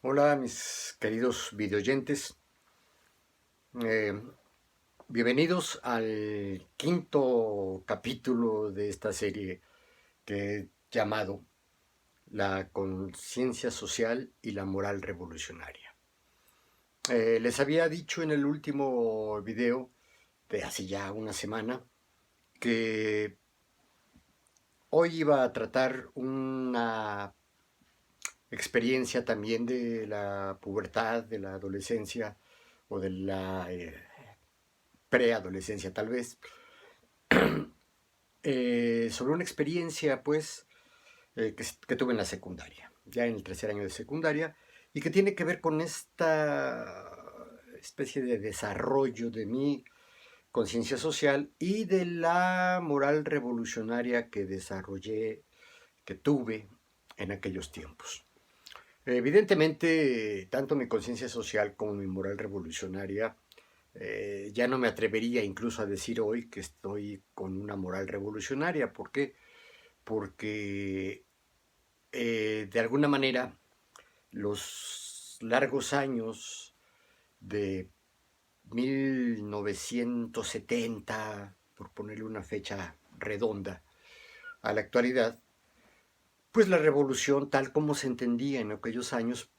Hola mis queridos videoyentes, Eh, bienvenidos al quinto capítulo de esta serie que he llamado La conciencia social y la moral revolucionaria. Les había dicho en el último video de hace ya una semana que hoy iba a tratar una experiencia también de la pubertad, de la adolescencia o de la preadolescencia tal vez, sobre una experiencia pues que tuve en la secundaria, ya en el tercer año de secundaria, y que tiene que ver con esta especie de desarrollo de mi conciencia social y de la moral revolucionaria que desarrollé, que tuve en aquellos tiempos. Evidentemente, tanto mi conciencia social como mi moral revolucionaria, ya no me atrevería incluso a decir hoy que estoy con una moral revolucionaria. ¿Por qué? Porque de alguna manera los largos años de 1970, por ponerle una fecha redonda, a la actualidad, pues la revolución tal como se entendía en aquellos años,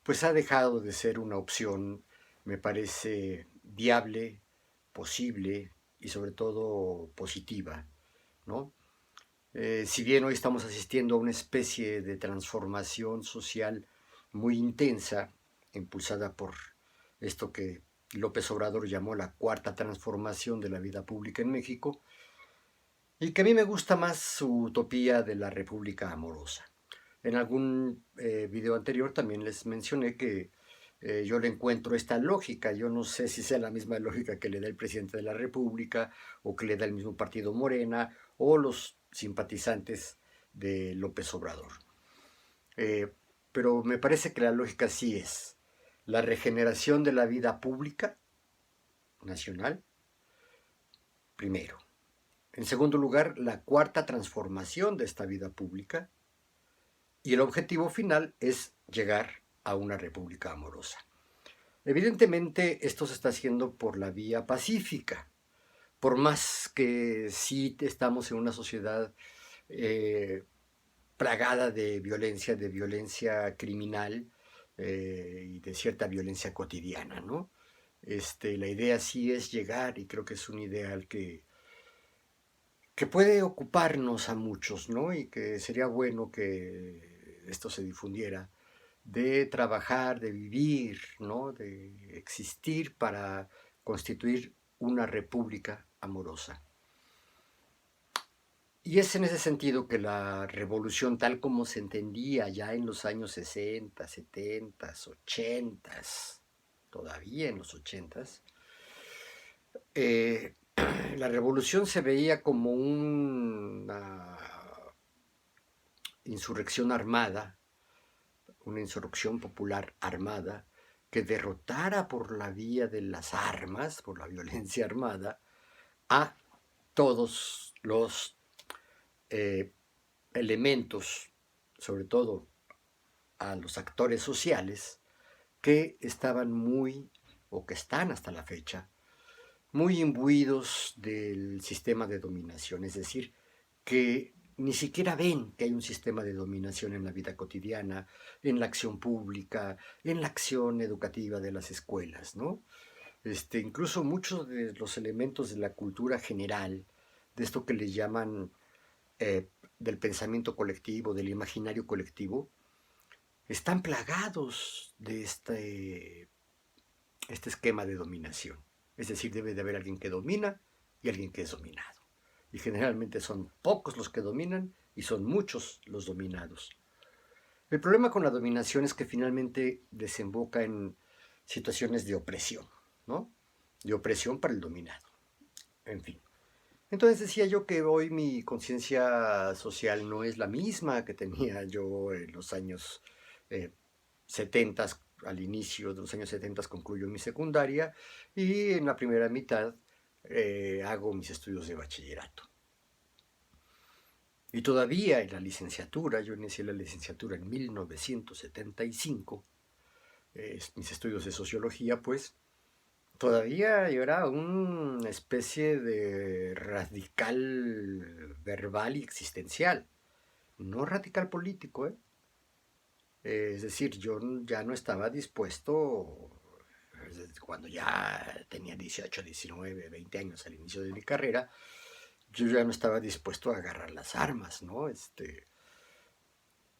pues ha dejado de ser una opción, me parece viable, posible y sobre todo positiva, ¿no? Si bien hoy estamos asistiendo a una especie de transformación social muy intensa, impulsada por esto que López Obrador llamó la cuarta transformación de la vida pública en México, y que a mí me gusta más su utopía de la república amorosa. En algún video anterior también les mencioné que yo le encuentro esta lógica. Yo no sé si sea la misma lógica que le da el presidente de la República o que le da el mismo partido Morena o los simpatizantes de López Obrador. Eh, pero me parece que la lógica sí es la regeneración de la vida pública nacional, primero. En segundo lugar, la cuarta transformación de esta vida pública. Y el objetivo final es llegar a una república amorosa. Evidentemente esto se está haciendo por la vía pacífica, por más que sí estamos en una sociedad eh, plagada de violencia criminal y de cierta violencia cotidiana, ¿no? La idea sí es llegar, y creo que es un ideal que puede ocuparnos a muchos, ¿no? Y que sería bueno que esto se difundiera, de trabajar, de vivir, ¿no? De existir para constituir una república amorosa. Y es en ese sentido que la revolución, tal como se entendía ya en los años 60, 70, 80, todavía en los 80, la revolución se veía como una insurrección armada, una insurrección popular armada, que derrotara por la vía de las armas, por la violencia armada, a todos los elementos, sobre todo a los actores sociales, que estaban muy, o que están hasta la fecha, muy imbuidos del sistema de dominación, es decir, que ni siquiera ven que hay un sistema de dominación en la vida cotidiana, en la acción pública, en la acción educativa de las escuelas, ¿no? Incluso muchos de los elementos de la cultura general, de esto que les llaman del pensamiento colectivo, del imaginario colectivo, están plagados de este esquema de dominación. Es decir, debe de haber alguien que domina y alguien que es dominado. Y generalmente son pocos los que dominan y son muchos los dominados. El problema con la dominación es que finalmente desemboca en situaciones de opresión, ¿no? De opresión para el dominado. En fin. Entonces decía yo que hoy mi conciencia social no es la misma que tenía yo en los años 70, al inicio de los años 70 concluyo mi secundaria y en la primera mitad hago mis estudios de bachillerato. Y todavía en la licenciatura, yo inicié la licenciatura en 1975, mis estudios de sociología, pues, todavía yo era una especie de radical verbal y existencial, no radical político, ¿eh? Es decir, yo ya no estaba dispuesto, cuando ya tenía 18, 19, 20 años al inicio de mi carrera, yo ya no estaba dispuesto a agarrar las armas, ¿no?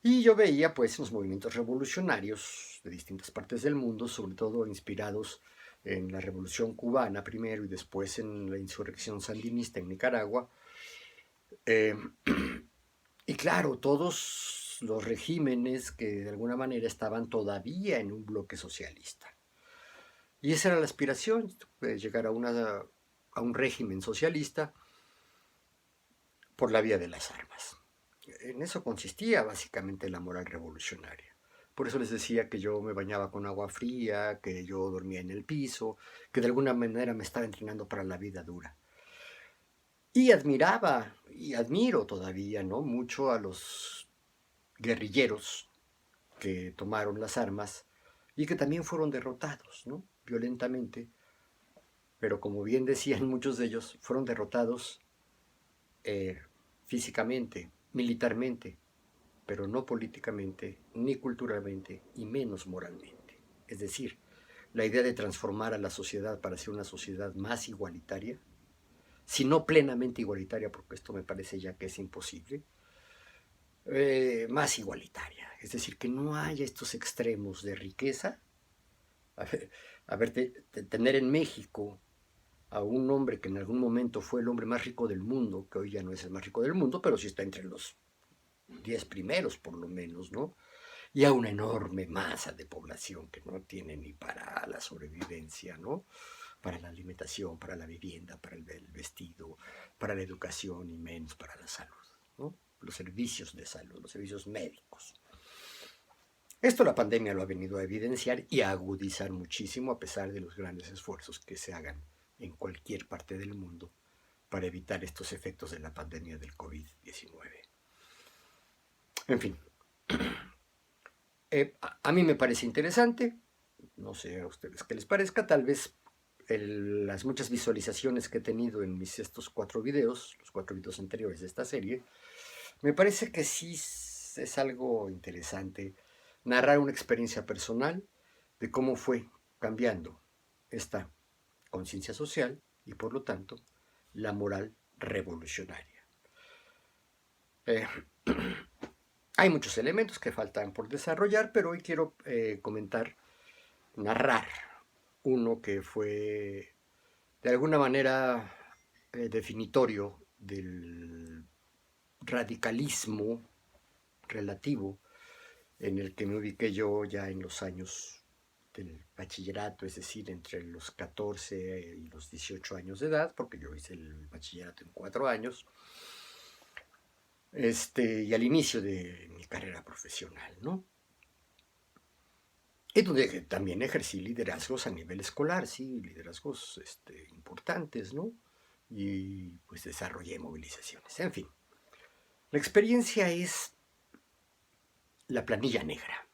Y yo veía pues los movimientos revolucionarios de distintas partes del mundo, sobre todo inspirados en la Revolución Cubana primero y después en la insurrección sandinista en Nicaragua. Eh, y claro, todos los regímenes que de alguna manera estaban todavía en un bloque socialista. Y esa era la aspiración, llegar a un régimen socialista por la vía de las armas. En eso consistía básicamente la moral revolucionaria. Por eso les decía que yo me bañaba con agua fría, que yo dormía en el piso, que de alguna manera me estaba entrenando para la vida dura. Y admiraba y admiro todavía, ¿no?, mucho a los guerrilleros que tomaron las armas y que también fueron derrotados, ¿no?, violentamente, pero como bien decían muchos de ellos, fueron derrotados eh, físicamente, militarmente, pero no políticamente, ni culturalmente, y menos moralmente. Es decir, la idea de transformar a la sociedad para ser una sociedad más igualitaria, si no plenamente igualitaria, porque esto me parece ya que es imposible, más igualitaria. Es decir, que no haya estos extremos de riqueza. Tener en México a un hombre que en algún momento fue el hombre más rico del mundo, que hoy ya no es el más rico del mundo, pero sí está entre los 10 primeros por lo menos, ¿no? Y a una enorme masa de población que no tiene ni para la sobrevivencia, ¿no? Para la alimentación, para la vivienda, para el vestido, para la educación y menos para la salud, ¿no? Los servicios de salud, los servicios médicos. Esto la pandemia lo ha venido a evidenciar y a agudizar muchísimo a pesar de los grandes esfuerzos que se hagan en cualquier parte del mundo para evitar estos efectos de la pandemia del COVID-19. En fin, a mí me parece interesante, no sé a ustedes qué les parezca, tal vez las muchas visualizaciones que he tenido en estos 4 videos, los 4 videos anteriores de esta serie, me parece que sí es algo interesante narrar una experiencia personal de cómo fue cambiando esta conciencia social y por lo tanto la moral revolucionaria. Eh, hay muchos elementos que faltan por desarrollar, pero hoy quiero narrar uno que fue de alguna manera definitorio del radicalismo relativo en el que me ubiqué yo ya en los años del bachillerato, es decir, entre los 14 y los 18 años de edad, porque yo hice el bachillerato en 4 años, y al inicio de mi carrera profesional, ¿no? Y donde también ejercí liderazgos a nivel escolar, sí, liderazgos importantes, ¿no? Y pues desarrollé movilizaciones, en fin. La experiencia es la planilla negra,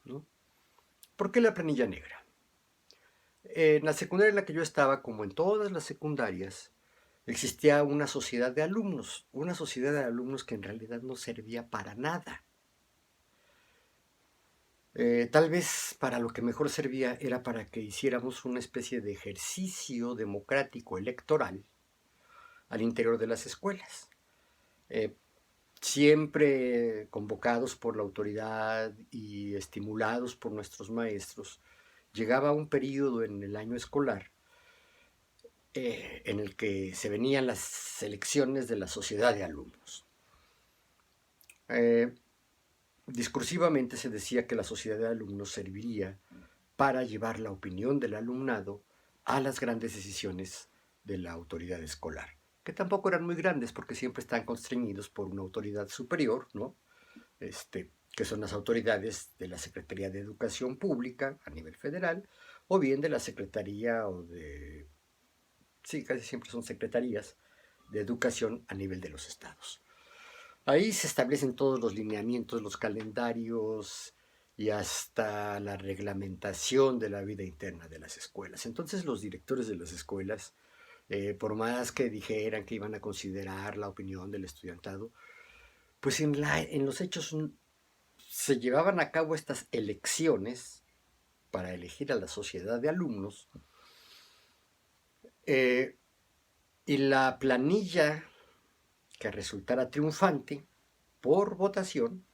¿no? ¿Por qué la planilla negra? En la secundaria en la que yo estaba, como en todas las secundarias, existía una sociedad de alumnos que en realidad no servía para nada. Tal vez para lo que mejor servía era para que hiciéramos una especie de ejercicio democrático electoral al interior de las escuelas. Eh, Siempre convocados por la autoridad y estimulados por nuestros maestros, llegaba un periodo en el año escolar en el que se venían las elecciones de la sociedad de alumnos. Discursivamente se decía que la sociedad de alumnos serviría para llevar la opinión del alumnado a las grandes decisiones de la autoridad escolar, que tampoco eran muy grandes porque siempre están constreñidos por una autoridad superior, ¿no? Que son las autoridades de la Secretaría de Educación Pública a nivel federal, o bien de la Secretaría sí, casi siempre son secretarías de educación a nivel de los estados. Ahí se establecen todos los lineamientos, los calendarios, y hasta la reglamentación de la vida interna de las escuelas. Entonces los directores de las escuelas, por más que dijeran que iban a considerar la opinión del estudiantado, pues en los hechos se llevaban a cabo estas elecciones para elegir a la sociedad de alumnos, eh, y la planilla que resultara triunfante por votación,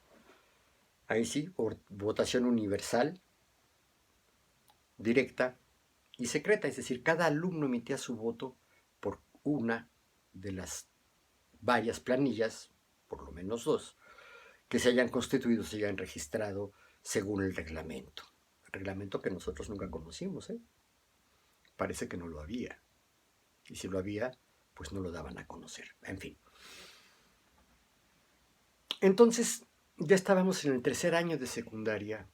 ahí sí, por votación universal, directa y secreta, es decir, cada alumno emitía su voto por una de las varias planillas, por lo menos dos, que se hayan constituido, se hayan registrado según el reglamento que nosotros nunca conocimos, ¿eh? Parece que no lo había, y si lo había, pues no lo daban a conocer, en fin. Entonces, ya estábamos en el tercer año de secundaria,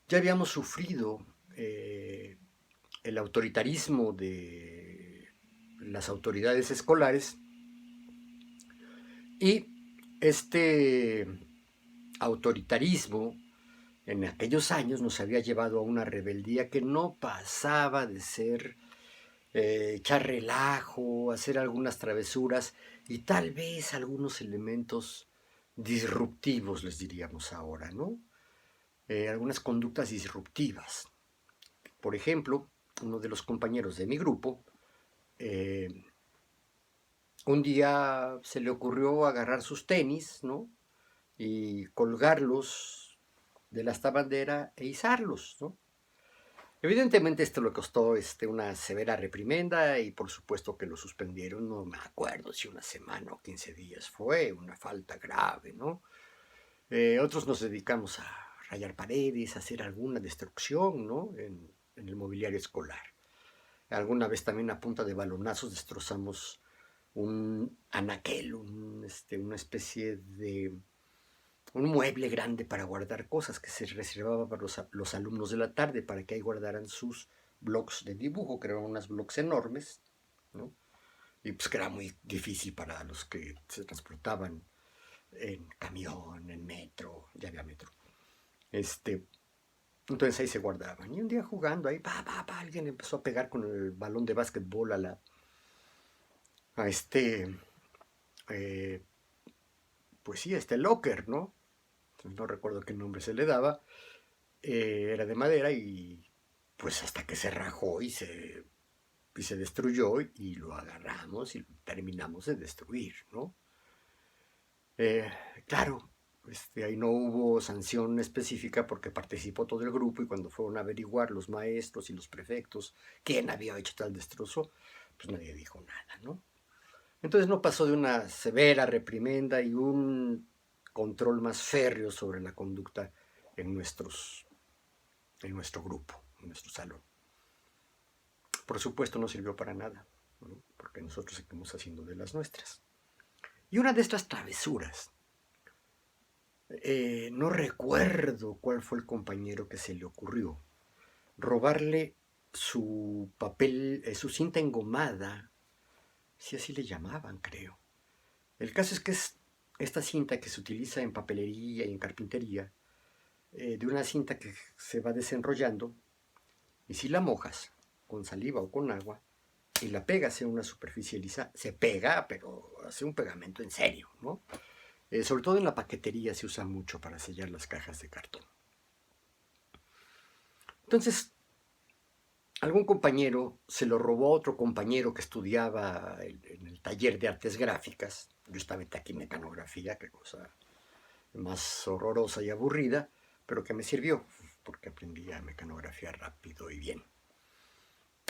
ya habíamos sufrido el autoritarismo de las autoridades escolares, y este autoritarismo en aquellos años nos había llevado a una rebeldía que no pasaba de ser echar relajo, hacer algunas travesuras y tal vez algunos elementos disruptivos, les diríamos ahora, ¿no? Algunas conductas disruptivas. Por ejemplo, uno de los compañeros de mi grupo, un día se le ocurrió agarrar sus tenis, ¿no? Y colgarlos de la bandera e izarlos, ¿no? Evidentemente esto le costó una severa reprimenda y por supuesto que lo suspendieron, no me acuerdo si una semana o 15 días, fue una falta grave, ¿no? Otros nos dedicamos a rayar paredes, a hacer alguna destrucción, ¿no? En el mobiliario escolar. Alguna vez también a punta de balonazos destrozamos un anaquel, una especie de un mueble grande para guardar cosas que se reservaba para los alumnos de la tarde, para que ahí guardaran sus blocs de dibujo, que eran unos blocs enormes, ¿no? Y pues que era muy difícil para los que se transportaban en camión, en metro, ya había metro. Entonces ahí se guardaban. Y un día jugando ahí, alguien empezó a pegar con el balón de básquetbol a eh, pues sí, este locker, ¿no? No recuerdo qué nombre se le daba. Era de madera y pues hasta que se rajó y se destruyó y lo agarramos y terminamos de destruir, ¿no? Eh, claro, ahí no hubo sanción específica porque participó todo el grupo y cuando fueron a averiguar los maestros y los prefectos quién había hecho tal destrozo, pues nadie dijo nada, ¿no? Entonces no pasó de una severa reprimenda y un control más férreo sobre la conducta en, en nuestro grupo, en nuestro salón. Por supuesto no sirvió para nada, ¿no? Porque nosotros seguimos haciendo de las nuestras. Y una de estas travesuras, no recuerdo cuál fue el compañero que se le ocurrió, robarle su papel, su cinta engomada, si así le llamaban, creo. El caso es que es esta cinta que se utiliza en papelería y en carpintería, de una cinta que se va desenrollando, y si la mojas con saliva o con agua y la pegas en una superficie lisa, se pega, pero hace un pegamento en serio, ¿no? Sobre todo en la paquetería se usa mucho para sellar las cajas de cartón. Entonces, algún compañero se lo robó a otro compañero que estudiaba en el taller de artes gráficas. Yo estaba en taquimecanografía, qué cosa más horrorosa y aburrida, pero que me sirvió, porque aprendí a mecanografiar rápido y bien.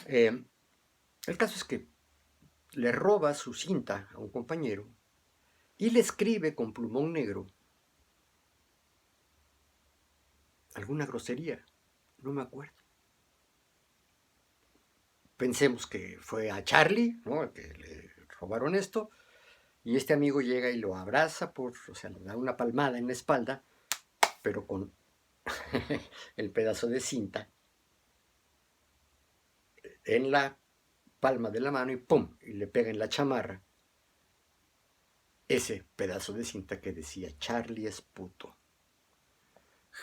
El caso es que le roba su cinta a un compañero y le escribe con plumón negro alguna grosería, no me acuerdo. Pensemos que fue a Charlie, ¿no?, al que le robaron esto, y este amigo llega y lo abraza, o sea, le da una palmada en la espalda, pero con el pedazo de cinta en la palma de la mano y ¡pum!, y le pega en la chamarra ese pedazo de cinta que decía Charlie es puto.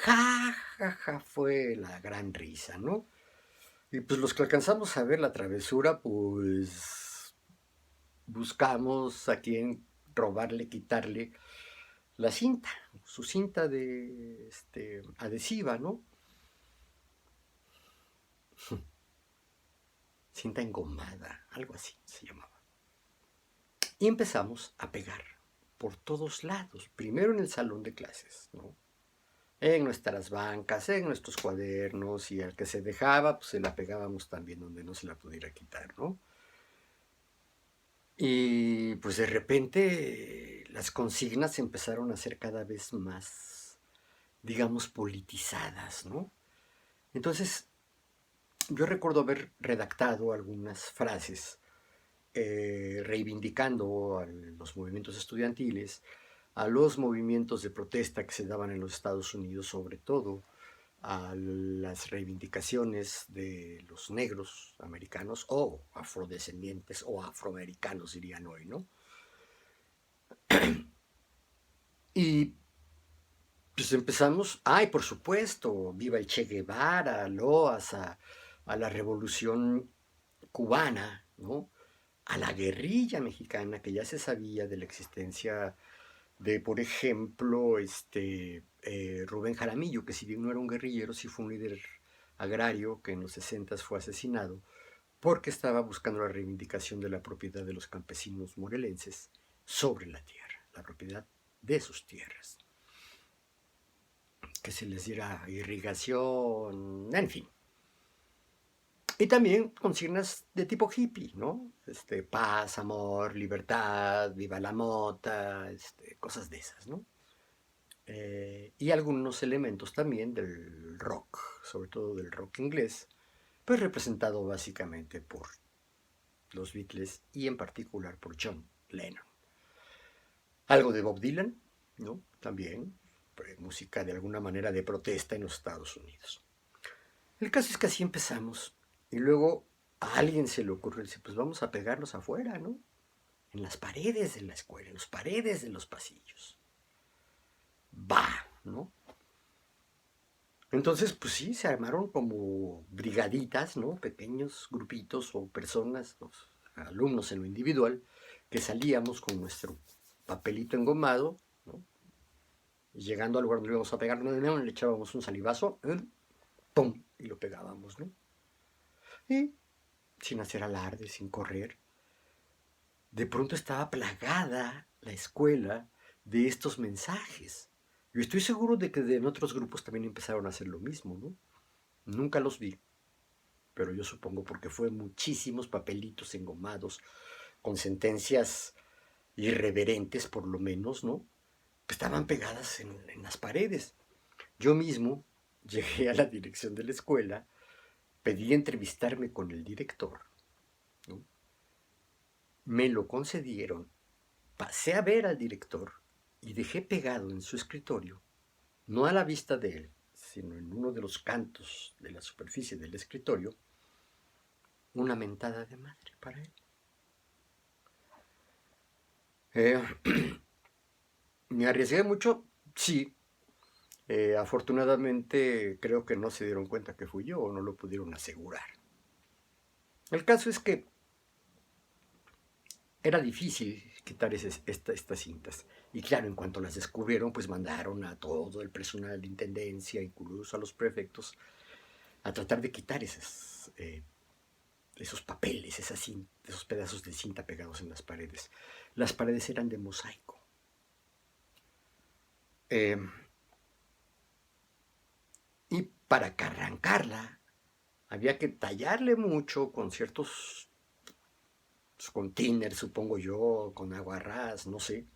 Ja, ja, ja, fue la gran risa, ¿no? Y pues los que alcanzamos a ver la travesura, pues buscamos a quien robarle, quitarle la cinta, su cinta de adhesiva, ¿no? Cinta engomada, algo así se llamaba. Y empezamos a pegar por todos lados, primero en el salón de clases, ¿no? En nuestras bancas, en nuestros cuadernos, y al que se dejaba, pues se la pegábamos también donde no se la pudiera quitar, ¿no? Y pues de repente las consignas empezaron a ser cada vez más, digamos, politizadas, ¿no? Entonces, yo recuerdo haber redactado algunas frases reivindicando a los movimientos estudiantiles, a los movimientos de protesta que se daban en los Estados Unidos, sobre todo a las reivindicaciones de los negros americanos o afrodescendientes o afroamericanos, dirían hoy, ¿no? Y pues empezamos, ay, por supuesto, viva el Che Guevara, loas a la revolución cubana, ¿no? A la guerrilla mexicana, que ya se sabía de la existencia de, por ejemplo, Rubén Jaramillo, que si bien no era un guerrillero, sí fue un líder agrario que en los 60 fue asesinado porque estaba buscando la reivindicación de la propiedad de los campesinos morelenses sobre la tierra, la propiedad de sus tierras, que se les diera irrigación, en fin. Y también consignas de tipo hippie, ¿no? Paz, amor, libertad, viva la mota, cosas de esas, ¿no? Y algunos elementos también del rock, sobre todo del rock inglés, pues representado básicamente por los Beatles y en particular por John Lennon. Algo de Bob Dylan, ¿no? También, pues, música de alguna manera de protesta en los Estados Unidos. El caso es que así empezamos. Y luego a alguien se le ocurrió decir, pues vamos a pegarnos afuera, ¿no? En las paredes de la escuela, en las paredes de los pasillos. Va, ¿no? Entonces, pues sí, se armaron como brigaditas, ¿no? Pequeños grupitos o personas, los alumnos en lo individual, que salíamos con nuestro papelito engomado, ¿no? Y llegando al lugar donde íbamos a pegar, le echábamos un salivazo, ¡pum! Y lo pegábamos, ¿no? Y sin hacer alarde, sin correr, de pronto estaba plagada la escuela de estos mensajes. Yo estoy seguro de que en otros grupos también empezaron a hacer lo mismo, ¿no? Nunca los vi, pero yo supongo porque fue muchísimos papelitos engomados con sentencias irreverentes, por lo menos, ¿no? Que estaban pegadas en las paredes. Yo mismo llegué a la dirección de la escuela, pedí entrevistarme con el director, ¿no? Me lo concedieron, pasé a ver al director y dejé pegado en su escritorio, no a la vista de él, sino en uno de los cantos de la superficie del escritorio, una mentada de madre para él. Eh, ¿Me arriesgué mucho? Sí. Afortunadamente creo que no se dieron cuenta que fui yo o no lo pudieron asegurar. El caso es que era difícil quitar estas cintas. Y claro, en cuanto las descubrieron, pues mandaron a todo el personal de intendencia, incluso a los prefectos, a tratar de quitar esos papeles, esos pedazos de cinta pegados en las paredes. Las paredes eran de mosaico. Y para arrancarla, había que tallarle mucho con ciertos, pues, con thinner, supongo yo, con agua ras, no sé.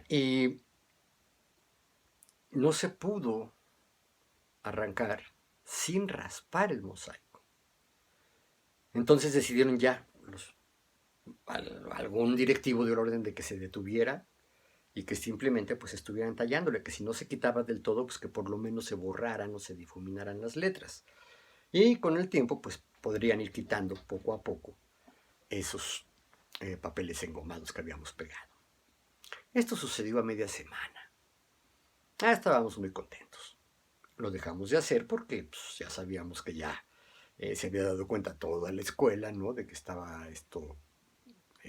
Y no se pudo arrancar sin raspar el mosaico. Entonces decidieron ya algún directivo dio la orden de que se detuviera y que simplemente pues estuvieran tallándole, que si no se quitaba del todo, pues que por lo menos se borraran o se difuminaran las letras. Y con el tiempo pues podrían ir quitando poco a poco esos papeles engomados que habíamos pegado. Esto sucedió a media semana. Estábamos muy contentos. Lo dejamos de hacer porque pues, ya sabíamos que ya se había dado cuenta toda la escuela, ¿no? De que estaba esto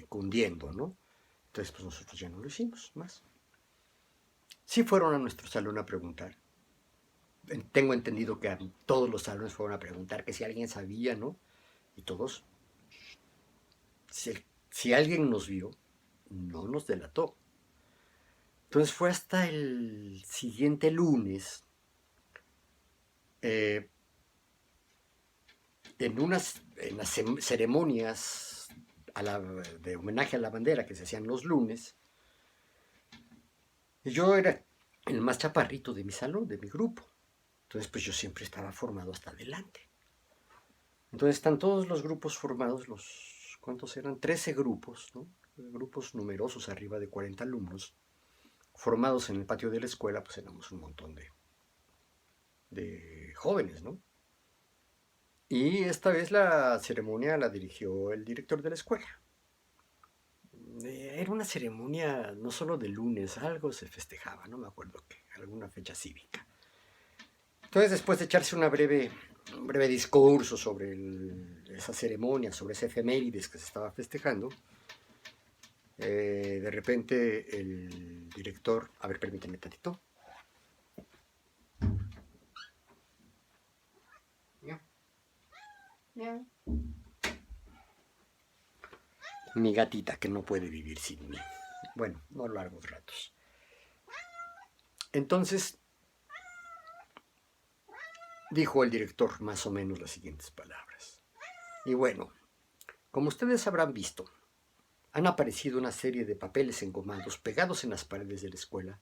cundiendo, ¿no? Entonces, pues nosotros ya no lo hicimos más. Sí fueron a nuestro salón a preguntar. Tengo entendido que a todos los salones fueron a preguntar que si alguien sabía, ¿no? Y todos, si alguien nos vio, no nos delató. Entonces fue hasta el siguiente lunes, eh, en las ceremonias de homenaje a la bandera que se hacían los lunes, y yo era el más chaparrito de mi salón, de mi grupo. Entonces, pues yo siempre estaba formado hasta adelante. Entonces están todos los grupos formados, ¿cuántos eran? 13 grupos, ¿no? Grupos numerosos, arriba de 40 alumnos, formados en el patio de la escuela, pues éramos un montón de jóvenes, ¿no? Y esta vez la ceremonia la dirigió el director de la escuela. Era una ceremonia no solo de lunes, algo se festejaba, no me acuerdo qué, alguna fecha cívica. Entonces, después de echarse un breve discurso sobre esa ceremonia, sobre ese efemérides que se estaba festejando, de repente el director, a ver, permíteme tantito. Mi gatita que no puede vivir sin mí. Bueno, no largos ratos. Entonces, dijo el director más o menos las siguientes palabras. Y bueno, como ustedes habrán visto, han aparecido una serie de papeles engomados pegados en las paredes de la escuela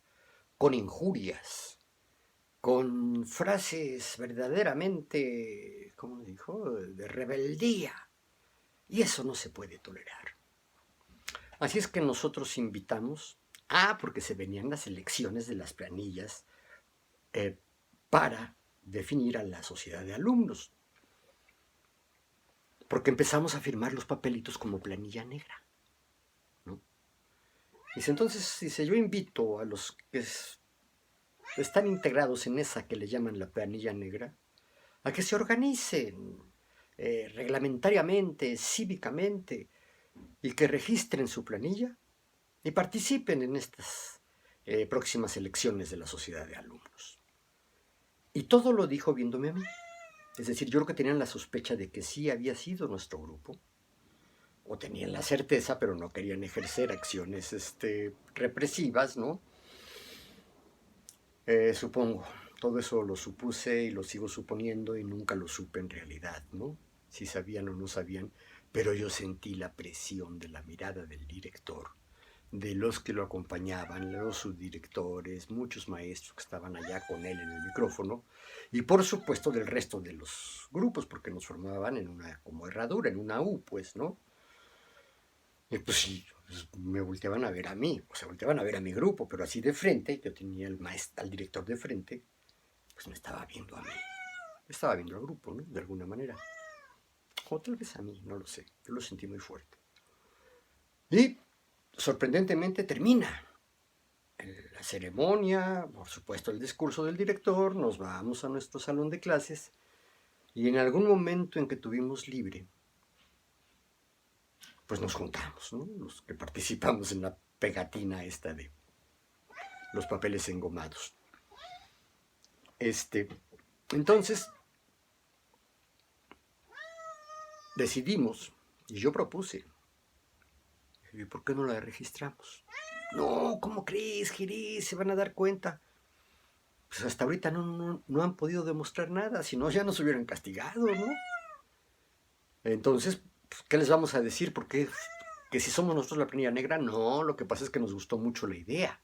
con injurias, con frases verdaderamente, ¿cómo dijo?, de rebeldía. Y eso no se puede tolerar. Así es que nosotros invitamos, porque se venían las elecciones de las planillas para definir a la sociedad de alumnos. Porque empezamos a firmar los papelitos como planilla negra, ¿no? Dice, entonces, dice, yo invito a los que están integrados en esa que le llaman la planilla negra, a que se organicen reglamentariamente, cívicamente, y que registren su planilla y participen en estas próximas elecciones de la sociedad de alumnos. Y todo lo dijo viéndome a mí. Es decir, yo creo que tenían la sospecha de que sí había sido nuestro grupo, o tenían la certeza, pero no querían ejercer acciones represivas, ¿no? Supongo, todo eso lo supuse y lo sigo suponiendo y nunca lo supe en realidad, ¿no? Si sabían o no sabían, pero yo sentí la presión de la mirada del director, de los que lo acompañaban, los subdirectores, muchos maestros que estaban allá con él en el micrófono, y por supuesto del resto de los grupos, porque nos formaban en una como herradura, en una U, pues, ¿no? Y pues sí, pues, me volteaban a ver a mí, o sea, volteaban a ver a mi grupo, pero así de frente, yo tenía al director de frente, pues me estaba viendo a mí, estaba viendo al grupo, ¿no? De alguna manera. O tal vez a mí, no lo sé, yo lo sentí muy fuerte. Y sorprendentemente termina la ceremonia, por supuesto el discurso del director, nos vamos a nuestro salón de clases y en algún momento en que tuvimos libre, pues nos juntamos, ¿no? Los que participamos en la pegatina esta de los papeles engomados. Entonces, decidimos, y yo propuse, ¿y por qué no la registramos? No, ¿cómo crees, Giris? Se van a dar cuenta. Pues hasta ahorita no han podido demostrar nada, si no ya nos hubieran castigado, ¿no? Entonces, ¿qué les vamos a decir? ¿Por qué? ¿Que si somos nosotros la planilla negra? No, lo que pasa es que nos gustó mucho la idea.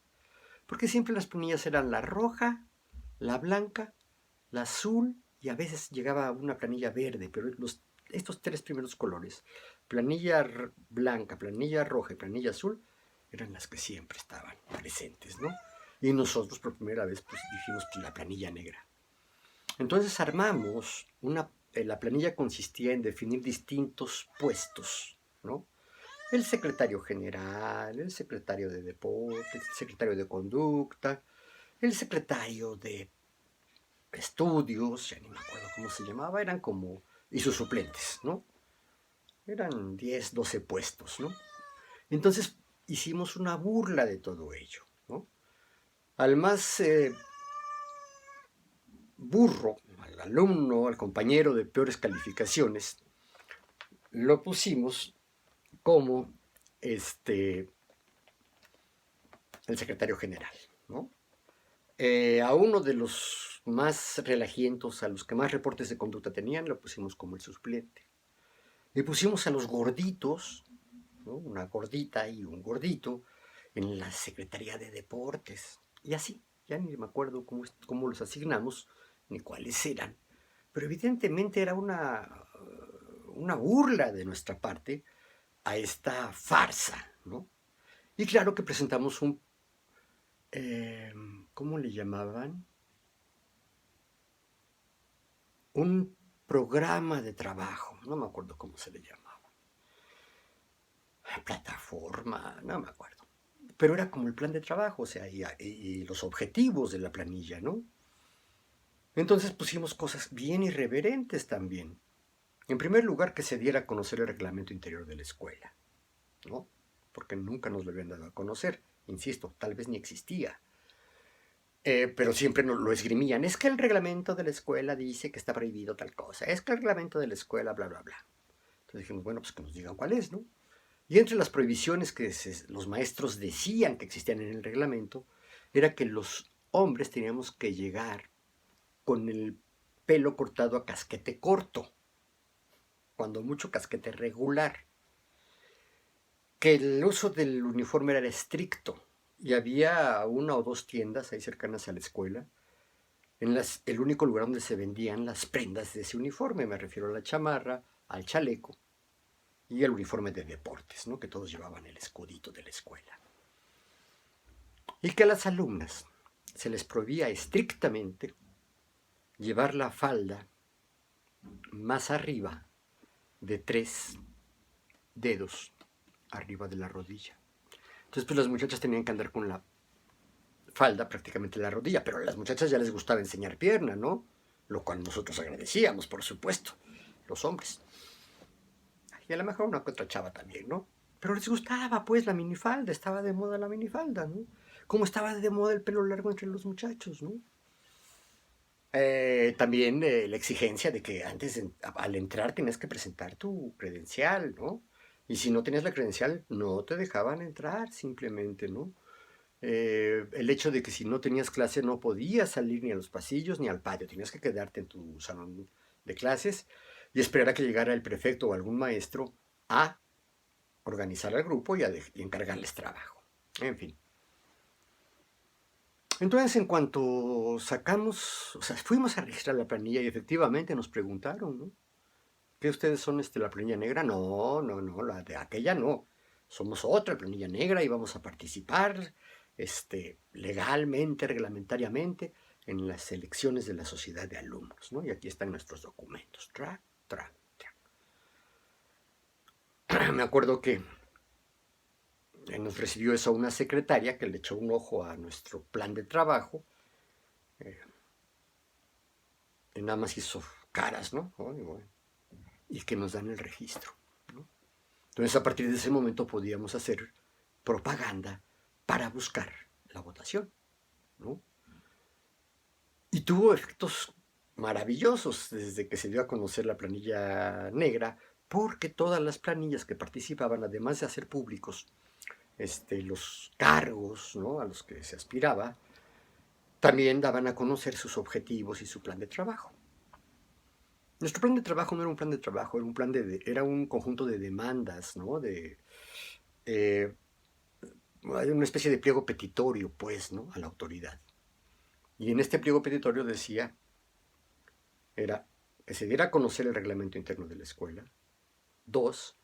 Porque siempre las planillas eran la roja, la blanca, la azul y a veces llegaba una planilla verde, pero estos tres primeros colores, planilla blanca, planilla roja y planilla azul, eran las que siempre estaban presentes, ¿no? Y nosotros por primera vez pues dijimos que la planilla negra. Entonces armamos la planilla consistía en definir distintos puestos, ¿no? El secretario general, el secretario de deportes, el secretario de conducta, el secretario de estudios, ya ni me acuerdo cómo se llamaba, eran como, y sus suplentes, ¿no? Eran 10, 12 puestos, ¿no? Entonces hicimos una burla de todo ello, ¿no? Al más burro, al alumno, al compañero de peores calificaciones, lo pusimos como el secretario general, ¿no? A uno de los más relajientos, a los que más reportes de conducta tenían, lo pusimos como el suplente. Le pusimos a los gorditos, ¿no? Una gordita y un gordito, en la Secretaría de Deportes. Y así, ya ni me acuerdo cómo los asignamos, ni cuáles eran. Pero evidentemente era una burla de nuestra parte a esta farsa, ¿no? Y claro que presentamos eh, ¿cómo le llamaban? Un programa de trabajo, no me acuerdo cómo se le llamaba. Plataforma, no me acuerdo. Pero era como el plan de trabajo, o sea, y los objetivos de la planilla, ¿no? Entonces pusimos cosas bien irreverentes también. En primer lugar, que se diera a conocer el reglamento interior de la escuela, ¿no? Porque nunca nos lo habían dado a conocer. Insisto, tal vez ni existía. Pero siempre nos lo esgrimían. Es que el reglamento de la escuela dice que está prohibido tal cosa. Es que el reglamento de la escuela, bla, bla, bla. Entonces dijimos, bueno, pues que nos digan cuál es, ¿no? Y entre las prohibiciones que los maestros decían que existían en el reglamento, era que los hombres teníamos que llegar con el pelo cortado a casquete corto, cuando mucho casquete regular, que el uso del uniforme era estricto y había una o dos tiendas ahí cercanas a la escuela, el único lugar donde se vendían las prendas de ese uniforme, me refiero a la chamarra, al chaleco y el uniforme de deportes, ¿no? Que todos llevaban el escudito de la escuela. Y que a las alumnas se les prohibía estrictamente llevar la falda más arriba de 3 dedos arriba de la rodilla. Entonces, pues las muchachas tenían que andar con la falda prácticamente en la rodilla, pero a las muchachas ya les gustaba enseñar pierna, ¿no? Lo cual nosotros agradecíamos, por supuesto, los hombres. Y a lo mejor una que otra chava también, ¿no? Pero les gustaba, pues, la minifalda, estaba de moda la minifalda, ¿no? Como estaba de moda el pelo largo entre los muchachos, ¿no? También la exigencia de que antes, al entrar, tenías que presentar tu credencial, ¿no? Y si no tenías la credencial, no te dejaban entrar, simplemente, ¿no? El hecho de que si no tenías clase no podías salir ni a los pasillos ni al patio, tenías que quedarte en tu salón de clases y esperar a que llegara el prefecto o algún maestro a organizar al grupo y encargarles trabajo. En fin. Entonces, en cuanto sacamos, o sea, fuimos a registrar la planilla y efectivamente nos preguntaron, ¿no? ¿Qué ustedes son la planilla negra? No, no, no, la de aquella no. Somos otra planilla negra y vamos a participar legalmente, reglamentariamente, en las elecciones de la sociedad de alumnos, ¿no? Y aquí están nuestros documentos. Track, track, track. Me acuerdo que nos recibió eso una secretaria que le echó un ojo a nuestro plan de trabajo. Y nada más hizo caras, ¿no? Y que nos dan el registro, ¿no? Entonces, a partir de ese momento podíamos hacer propaganda para buscar la votación, ¿no? Y tuvo efectos maravillosos desde que se dio a conocer la planilla negra, porque todas las planillas que participaban, además de hacer públicos los cargos, ¿no?, a los que se aspiraba, también daban a conocer sus objetivos y su plan de trabajo. Nuestro plan de trabajo no era un plan de trabajo, era un conjunto de demandas, ¿no? Una especie de pliego petitorio, pues, ¿no?, a la autoridad. Y en este pliego petitorio era que se diera a conocer el reglamento interno de la escuela. 2,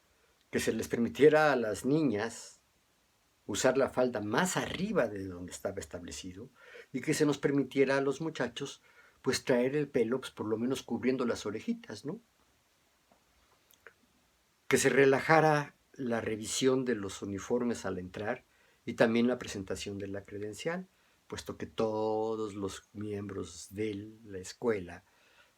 que se les permitiera a las niñas usar la falda más arriba de donde estaba establecido y que se nos permitiera a los muchachos pues traer el pelo pues, por lo menos cubriendo las orejitas, ¿no? Que se relajara la revisión de los uniformes al entrar y también la presentación de la credencial. puesto que todos los miembros de la escuela,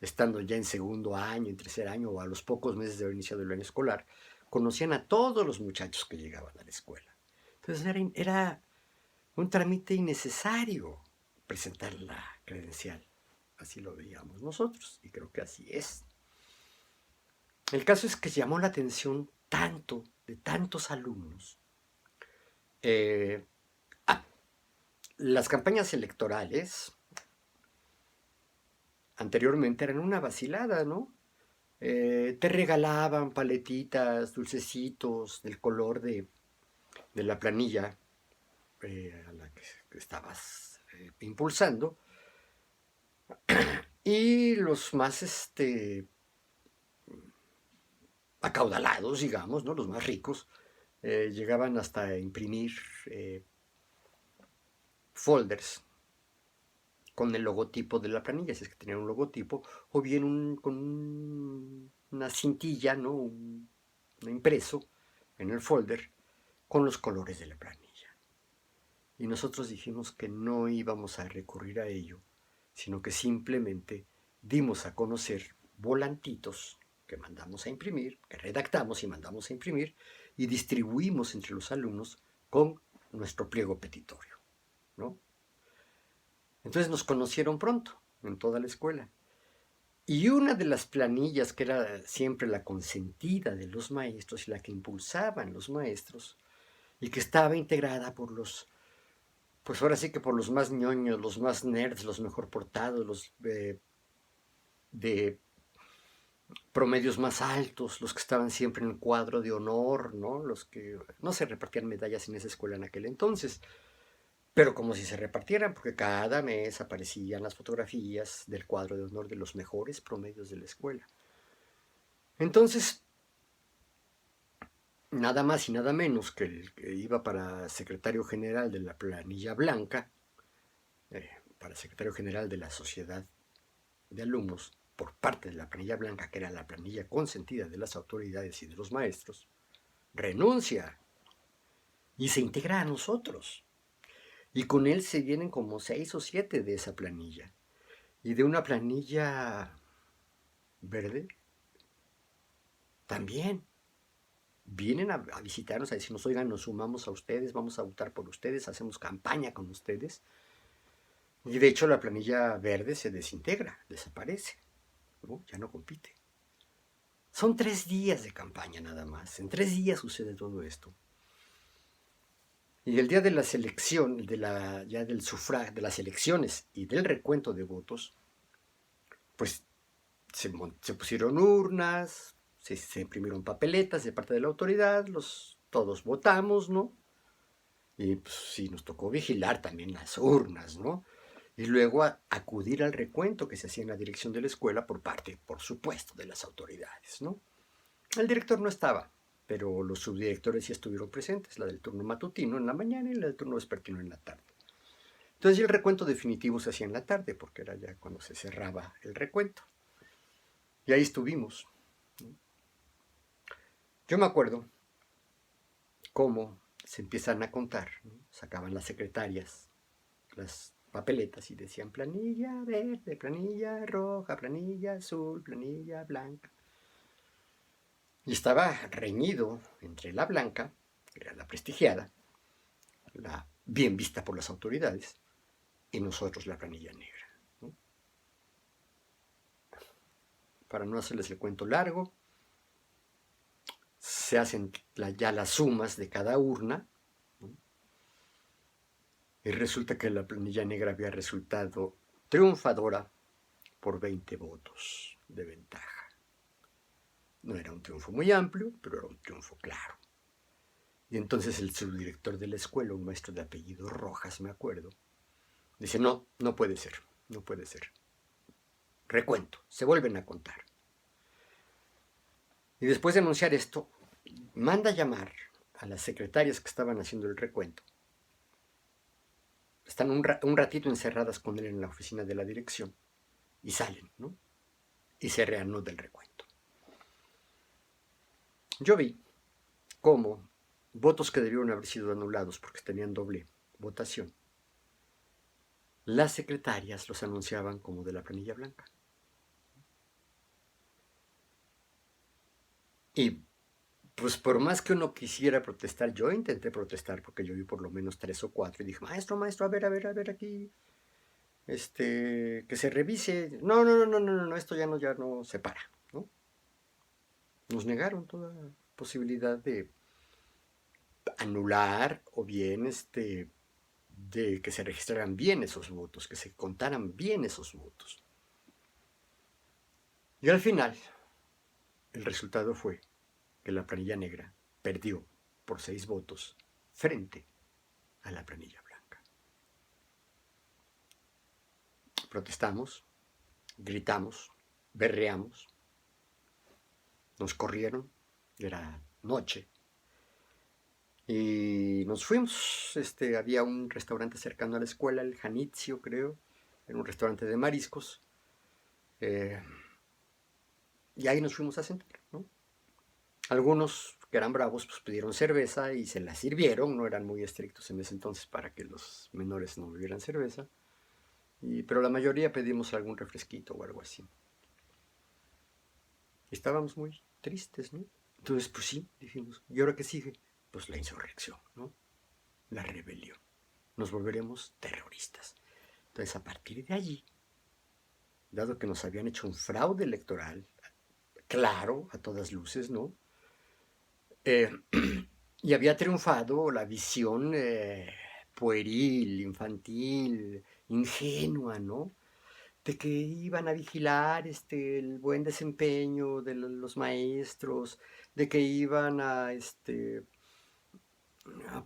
estando ya en segundo año, en tercer año o a los pocos meses de haber iniciado el año escolar, conocían a todos los muchachos que llegaban a la escuela. Entonces era un trámite innecesario presentar la credencial. Así lo veíamos nosotros y creo que así es. El caso es que llamó la atención tanto de tantos alumnos. Eh, las campañas electorales anteriormente eran una vacilada, ¿no? Te regalaban paletitas, dulcecitos del color de la planilla a la que estabas impulsando. Y los más acaudalados, digamos, ¿no? Los más ricos, llegaban hasta imprimir folders con el logotipo de la planilla, si es que tenían un logotipo, o bien con una cintilla, ¿no? Un impreso en el folder con los colores de la planilla. Y nosotros dijimos que no íbamos a recurrir a ello, sino que simplemente dimos a conocer volantitos que mandamos a imprimir, que redactamos y mandamos a imprimir, y distribuimos entre los alumnos con nuestro pliego petitorio, ¿no? Entonces nos conocieron pronto en toda la escuela. Y una de las planillas que era siempre la consentida de los maestros y la que impulsaban los maestros, y que estaba integrada por pues ahora sí que por los más ñoños, los más nerds, los mejor portados, los de promedios más altos, los que estaban siempre en el cuadro de honor, ¿no? Los que no se repartían medallas en esa escuela en aquel entonces, pero como si se repartieran, porque cada mes aparecían las fotografías del cuadro de honor de los mejores promedios de la escuela. Entonces, nada más y nada menos que el que iba para secretario general de la planilla blanca, para secretario general de la sociedad de alumnos, por parte de la planilla blanca, que era la planilla consentida de las autoridades y de los maestros, renuncia y se integra a nosotros. Y con él se vienen como 6 o 7 de esa planilla. Y de una planilla verde también vienen a visitarnos, a decirnos, oigan, nos sumamos a ustedes, vamos a votar por ustedes, hacemos campaña con ustedes. Y de hecho la planilla verde se desintegra, desaparece, ¿no? Ya no compite. Son 3 días de campaña nada más. En 3 días sucede todo esto. Y el día de la selección, ya del sufragio, de las elecciones y del recuento de votos, pues se pusieron urnas, se imprimieron papeletas de parte de la autoridad, todos votamos, ¿no? Y pues sí, nos tocó vigilar también las urnas, ¿no? Y luego acudir al recuento que se hacía en la dirección de la escuela por parte, por supuesto, de las autoridades, ¿no? El director no estaba, pero los subdirectores sí estuvieron presentes, la del turno matutino en la mañana y la del turno vespertino en la tarde. Entonces el recuento definitivo se hacía en la tarde, porque era ya cuando se cerraba el recuento. Y ahí estuvimos. Yo me acuerdo cómo se empiezan a contar, ¿no? Sacaban las secretarias las papeletas y decían planilla verde, planilla roja, planilla azul, planilla blanca. Y estaba reñido entre la blanca, que era la prestigiada, la bien vista por las autoridades, y nosotros la planilla negra, ¿no? Para no hacerles el cuento largo, se hacen ya las sumas de cada urna, ¿no? Y resulta que la planilla negra había resultado triunfadora por 20 votos de ventaja. No era un triunfo muy amplio, pero era un triunfo claro. Y entonces el subdirector de la escuela, un maestro de apellido Rojas, me acuerdo, dice, no, no puede ser, no puede ser. Recuento, se vuelven a contar. Y después de anunciar esto, manda llamar a las secretarias que estaban haciendo el recuento. Están un ratito encerradas con él en la oficina de la dirección y salen, ¿no? Y se reanuda el recuento. Yo vi cómo votos que debieron haber sido anulados porque tenían doble votación las secretarias los anunciaban como de la planilla blanca. Y pues por más que uno quisiera protestar, yo intenté protestar porque yo vi por lo menos 3 o 4 y dije, maestro, maestro, a ver aquí, que se revise. No, no, no, no, no, no, esto ya no se para, ¿no? Nos negaron toda posibilidad de anular o bien de que se registraran bien esos votos, que se contaran bien esos votos. Y al final, el resultado fue que la planilla negra perdió por 6 votos frente a la planilla blanca. Protestamos, gritamos, berreamos, nos corrieron, era noche, y nos fuimos. Había un restaurante cercano a la escuela, el Janitzio, creo, era un restaurante de mariscos, eh, y ahí nos fuimos a sentar, ¿no? Algunos que eran bravos pues pidieron cerveza y se la sirvieron, no eran muy estrictos en ese entonces para que los menores no bebieran cerveza, pero la mayoría pedimos algún refresquito o algo así. Y estábamos muy tristes, ¿no? Entonces, pues sí, dijimos, ¿y ahora qué sigue? Pues la insurrección, ¿no? La rebelión. Nos volveremos terroristas. Entonces, a partir de allí, dado que nos habían hecho un fraude electoral, claro, a todas luces, ¿no? Eh, y había triunfado la visión pueril, infantil, ingenua, ¿no? De que iban a vigilar el buen desempeño de los maestros, de que iban a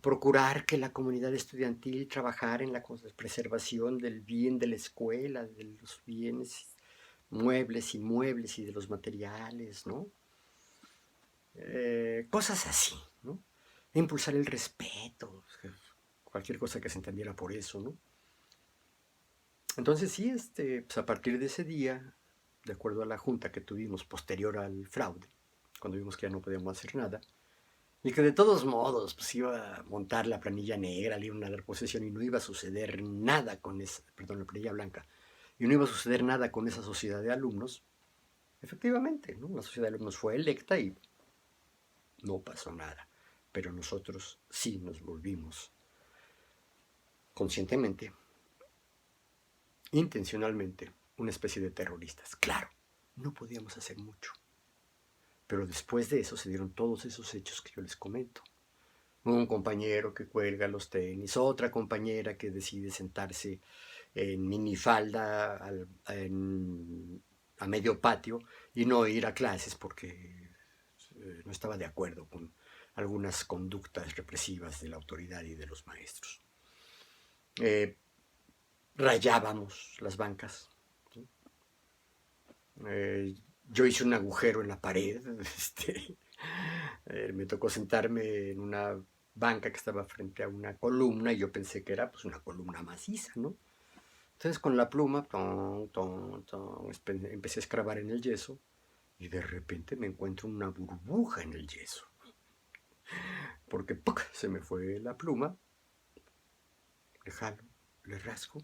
procurar que la comunidad estudiantil trabajara en la preservación del bien de la escuela, de los bienes muebles, inmuebles y de los materiales, ¿no? Cosas así, ¿no? Impulsar el respeto, cualquier cosa que se entendiera por eso, ¿no? Entonces sí, pues a partir de ese día, de acuerdo a la junta que tuvimos posterior al fraude, cuando vimos que ya no podíamos hacer nada, y que de todos modos pues iba a montar la planilla negra, le iban a dar posesión y no iba a suceder nada con esa, perdón, la planilla blanca, y no iba a suceder nada con esa sociedad de alumnos, efectivamente, ¿no? La sociedad de alumnos fue electa y no pasó nada, pero nosotros sí nos volvimos conscientemente, intencionalmente, una especie de terroristas. Claro, no podíamos hacer mucho. Pero después de eso se dieron todos esos hechos que yo les comento. Un compañero que cuelga los tenis, otra compañera que decide sentarse en minifalda a medio patio y no ir a clases porque no estaba de acuerdo con algunas conductas represivas de la autoridad y de los maestros. Rayábamos las bancas. ¿Sí? Yo hice un agujero en la pared. Me tocó sentarme en una banca que estaba frente a una columna y yo pensé que era pues una columna maciza, ¿no? Entonces con la pluma empecé a escarbar en el yeso y de repente me encuentro una burbuja en el yeso. Porque ¡puc! Se me fue la pluma, le jalo, le rasco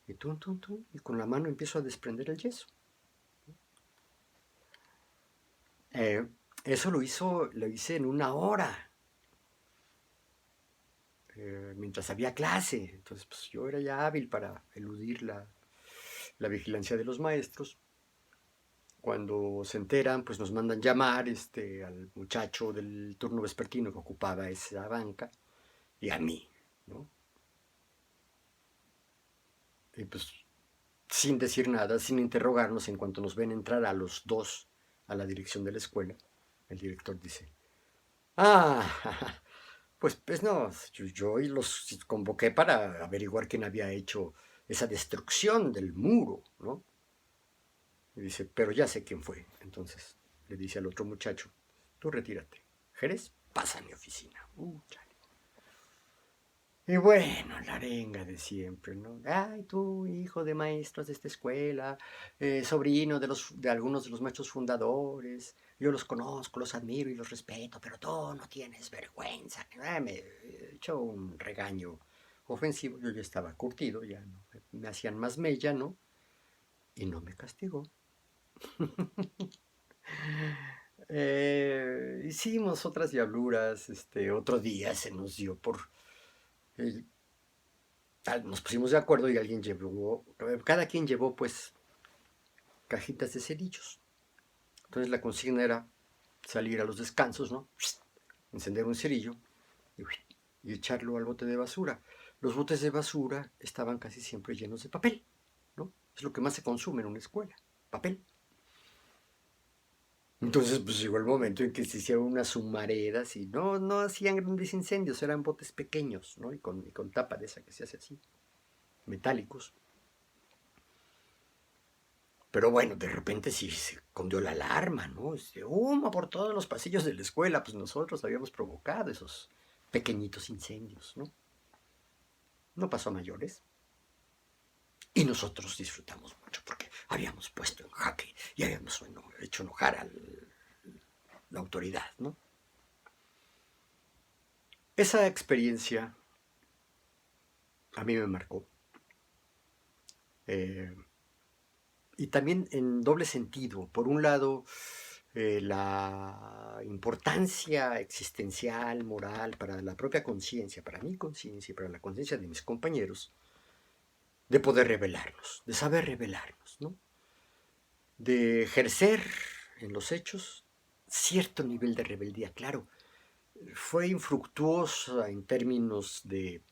y y con la mano empiezo a desprender el yeso. Eso lo hice en una hora, mientras había clase. Entonces, pues yo era ya hábil para eludir la vigilancia de los maestros. Cuando se enteran, pues nos mandan llamar al muchacho del turno vespertino que ocupaba esa banca y a mí, ¿no? Y pues sin decir nada, sin interrogarnos, en cuanto nos ven entrar a los dos a la dirección de la escuela, el director dice, ah, pues no, yo los convoqué para averiguar quién había hecho esa destrucción del muro, ¿no? Y dice, pero ya sé quién fue. Entonces le dice al otro muchacho, tú retírate. Jerez, pasa a mi oficina. Chale. Y bueno, la arenga de siempre, ¿no? Ay, tú, hijo de maestros de esta escuela, sobrino de algunos de los maestros fundadores, yo los conozco, los admiro y los respeto, pero tú no tienes vergüenza. Me echó un regaño ofensivo, yo ya estaba curtido, ya no me hacían más mella, ¿no? Y no me castigó. Hicimos otras diabluras, otro día se nos dio por... eh, nos pusimos de acuerdo y alguien llevó, cada quien llevó pues cajitas de cerillos. Entonces la consigna era salir a los descansos, ¿no? Encender un cerillo y echarlo al bote de basura. Los botes de basura estaban casi siempre llenos de papel, ¿no? Es lo que más se consume en una escuela, papel. Entonces, pues llegó el momento en que se hicieron unas humaredas y no hacían grandes incendios, eran botes pequeños, ¿no? Y con tapa de esa que se hace así, metálicos. Pero bueno, de repente sí se condió la alarma, ¿no? Humo por todos los pasillos de la escuela, pues nosotros habíamos provocado esos pequeñitos incendios, ¿no? No pasó a mayores. Y nosotros disfrutamos mucho porque habíamos puesto en jaque y habíamos hecho enojar a la autoridad, ¿no? Esa experiencia a mí me marcó. Eh, y también en doble sentido. Por un lado, la importancia existencial, moral, para la propia conciencia, para mi conciencia y para la conciencia de mis compañeros, de poder revelarnos, de saber revelarnos, ¿no? De ejercer en los hechos cierto nivel de rebeldía. Claro, fue infructuosa en términos de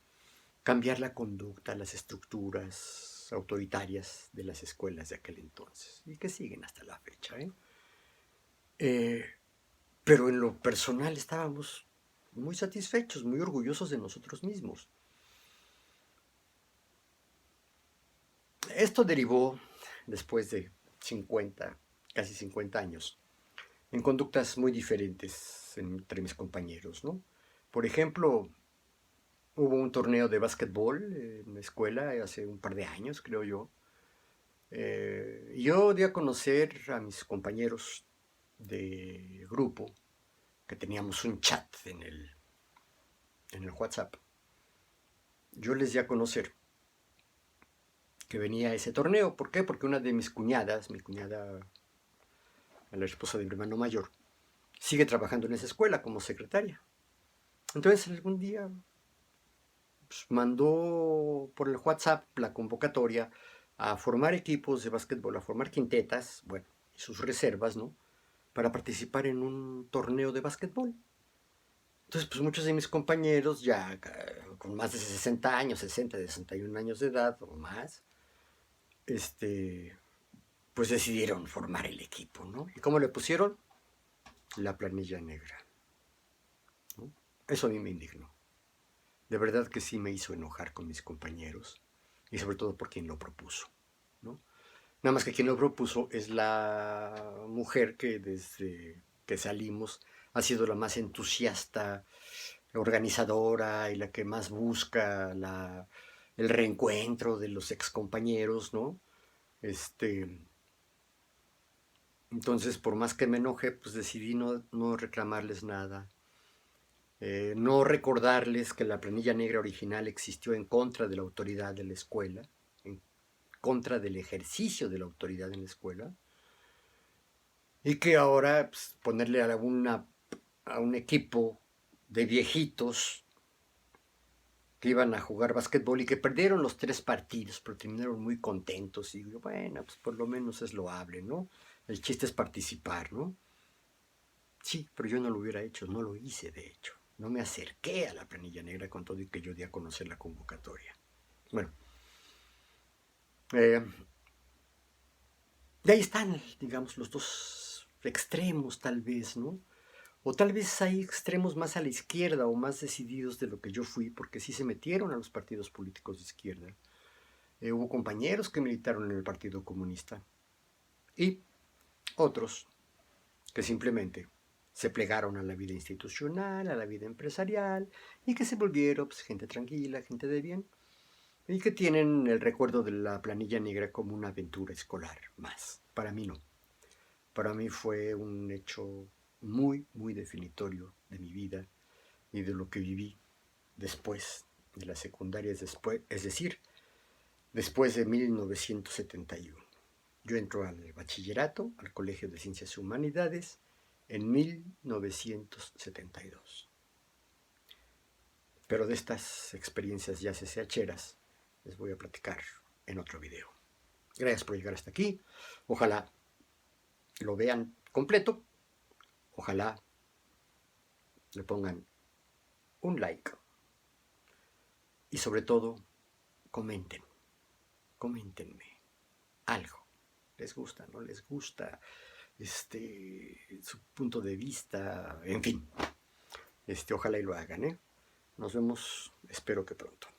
cambiar la conducta, las estructuras autoritarias de las escuelas de aquel entonces y que siguen hasta la fecha. Pero en lo personal estábamos muy satisfechos, muy orgullosos de nosotros mismos. Esto derivó, después de 50, casi 50 años, en conductas muy diferentes entre mis compañeros, ¿no? Por ejemplo, hubo un torneo de básquetbol en la escuela hace un par de años, creo yo. Yo di a conocer a mis compañeros de grupo que teníamos un chat en el WhatsApp. Yo les di a conocer que venía ese torneo. ¿Por qué? Porque una de mis cuñadas, mi cuñada, la esposa de mi hermano mayor, sigue trabajando en esa escuela como secretaria. Entonces algún día pues, mandó por el WhatsApp la convocatoria a formar equipos de básquetbol, a formar quintetas, bueno, y sus reservas, ¿no? Para participar en un torneo de básquetbol. Entonces, pues muchos de mis compañeros ya con más de 60 años, 60, 61 años de edad o más, pues decidieron formar el equipo, ¿no? ¿Y cómo le pusieron? La planilla negra, ¿no? Eso a mí me indignó. De verdad que sí me hizo enojar con mis compañeros y sobre todo por quien lo propuso, ¿no? Nada más que quien lo propuso es la mujer que desde que salimos ha sido la más entusiasta, organizadora y la que más busca el reencuentro de los excompañeros, ¿no? Entonces, por más que me enoje, pues decidí no reclamarles nada. No recordarles que la planilla negra original existió en contra de la autoridad de la escuela, en contra del ejercicio de la autoridad en la escuela, y que ahora pues, ponerle a un equipo de viejitos que iban a jugar básquetbol y que perdieron los 3 partidos, pero terminaron muy contentos. Y digo, bueno, pues por lo menos es loable, ¿no? El chiste es participar, ¿no? Sí, pero yo no lo hubiera hecho, no lo hice, de hecho. No me acerqué a la planilla negra con todo y que yo di a conocer la convocatoria. Bueno, eh, de ahí están, digamos, los dos extremos, tal vez, ¿no? O tal vez hay extremos más a la izquierda o más decididos de lo que yo fui, porque sí se metieron a los partidos políticos de izquierda. Hubo compañeros que militaron en el Partido Comunista y otros que simplemente se plegaron a la vida institucional, a la vida empresarial y que se volvieron pues, gente tranquila, gente de bien y que tienen el recuerdo de la planilla negra como una aventura escolar más. Para mí no. Para mí fue un hecho muy, muy definitorio de mi vida y de lo que viví después de la secundaria, es decir, después de 1971. Yo entro al bachillerato, al Colegio de Ciencias y Humanidades, en 1972. Pero de estas experiencias ya CCHeras les voy a platicar en otro video. Gracias por llegar hasta aquí. Ojalá lo vean completo. Ojalá le pongan un like. Y sobre todo, coméntenme algo. ¿Les gusta? ¿No les gusta? Su punto de vista, en fin. Ojalá y lo hagan, ¿eh? Nos vemos, espero que pronto.